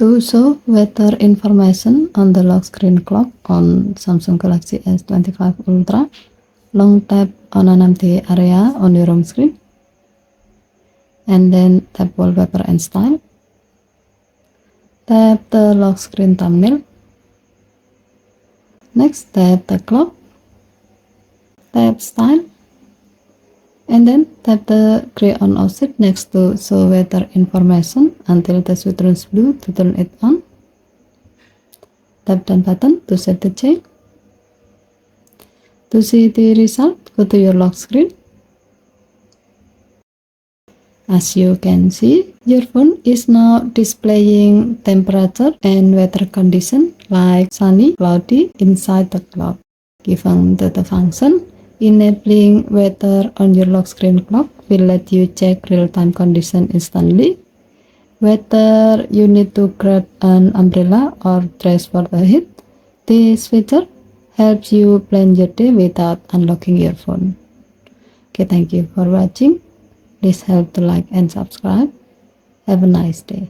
To show weather information on the lock screen clock on Samsung Galaxy S25 Ultra, long tap on an empty area on your home screen, and then tap wallpaper and style. Tap the lock screen thumbnail. Next, tap the clock. Tap style. And then tap the gray on offset next to show weather information until the switch turns blue to turn it on. Tap done button to set the change. To see the result, go to your lock screen. As you can see, your phone is now displaying temperature and weather condition like sunny, cloudy inside the clock. Given the function, enabling weather on your lock screen clock will let you check real-time condition instantly. Whether you need to grab an umbrella or dress for the heat, this feature helps you plan your day without unlocking your phone. Okay, thank you for watching. Please help to like and subscribe. Have a nice day.